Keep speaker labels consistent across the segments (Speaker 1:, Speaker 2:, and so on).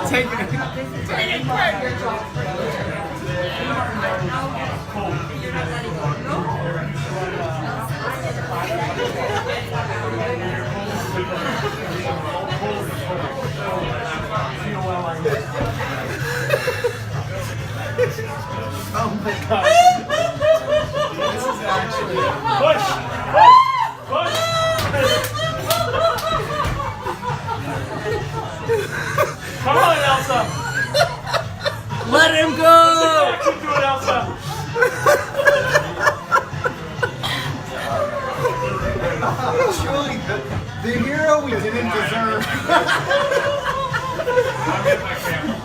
Speaker 1: Take it. Oh my god. This is actually
Speaker 2: Push! Push! Come on, Elsa!
Speaker 1: Let him go!
Speaker 2: Keep doing it, Elsa!
Speaker 1: Truly, the hero we didn't deserve.
Speaker 2: I'll get my camera.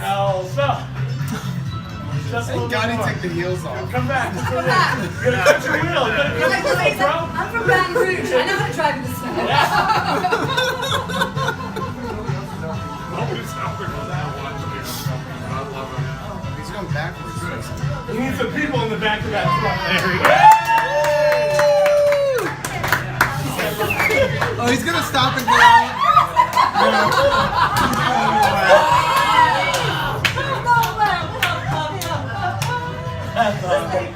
Speaker 2: Elsa! Just a little
Speaker 1: Thank God he
Speaker 2: more.
Speaker 1: took the heels off.
Speaker 2: Come back. Come back. You gotta touch your wheel. You gotta touch your wheel, bro.
Speaker 3: I'm from Baton Rouge. I know how to drive in the snow.
Speaker 2: Nobody's ever knows that one. I love him.
Speaker 1: He's going backwards.
Speaker 2: We need some people in the back of that truck.
Speaker 1: Oh, he's gonna stop and go out.
Speaker 3: No way.